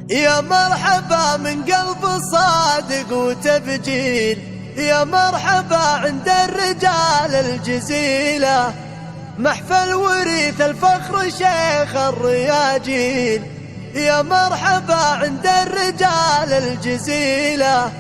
يا مرحبا من قلب صادق وتبجيل، يا مرحبا عند الرجال الجزيلة، محفل وريث الفخر شيخ الرياجيل. يا مرحبا عند الرجال الجزيلة،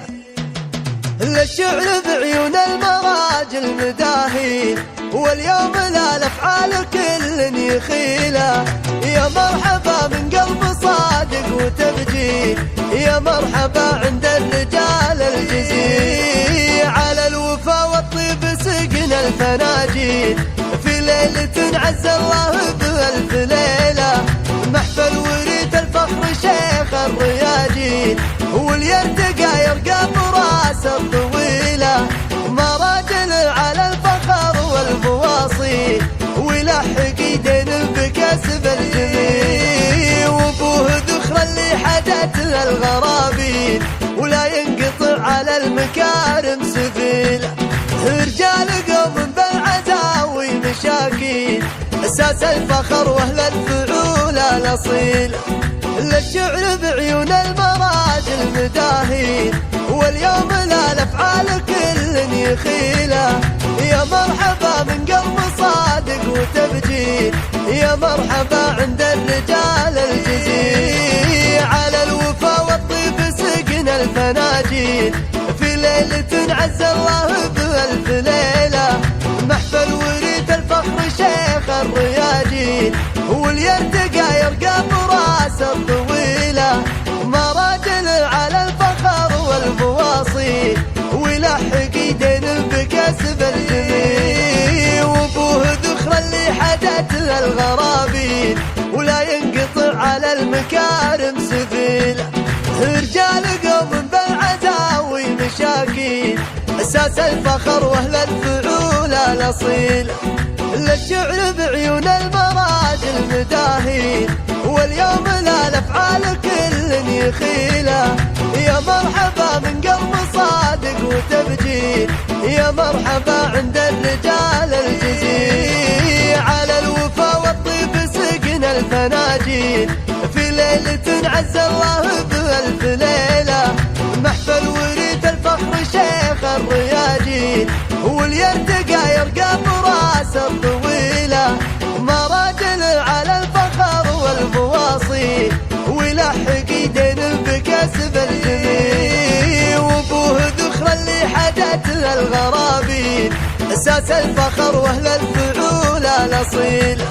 للشعر بعيون المراجل مداهين، واليوم لا الافعال كل يخيله. يا مرحبا من قلب صادق وتبجيل، يا مرحبا عند الرجال الجزيل. على الوفا والطيب سقنا الفناجيل، في ليلة عز الله بألف ليلة، محفل وريث الفخر شيخ الرياجيل، واليرتقى يرقى براس الطويلة، مراجل على الفخر والبواصي، ويلحق يدين بكسب الجميل، وابوه ذخر اللي حدت الغرابيل، ولا ينقطع على المكارم سبيله. رجال قوم بالعزاوي مشاكين، اساس الفخر واهل الفعول الاصيله، للشعر بعيون المراجل مداهين، واليوم لا الافعال كل يخيله. يا مرحبا من قلب صادق وتبجيل، يا مرحبا عند الرجال الجزيل. على الوفا والطيب سقنا الفناجيل، في ليلة عز الله بألف ليلة، محفل وريث الفخر شيخ الرياجيل، واليرتقى يرقى براس الطويلة، مراجل على الفخر والبواصي، ويلحق يدين بكسب الجميل، وابوه ذخر اللي حدت الغرابيل، ولا ينقطع على المكارم سبيله. رجال قوم بالعزاوي مشاكين، اساس الفخر واهل الفعول الاصيله، للشعر بعيون المراجل مداهين، واليوم لا الافعال كل يخيله. يا مرحبا من قلب صادق وتبجيل، يا مرحبا عند الرجال الجزيل. على الوفا والطيب سقنا الفناجيل، في ليلة عز الله بألف ليلة، محفل وريث الفخر شيخ الرياجيل، واليرتقى يرقى براس الطويلة، مراجل على الفخر والبواصي، ويلحق يدين بكسب الجميل، وابوه ذخر اللي حدت الغرابيل، اساس الفخر واهل الفعول الاصيله.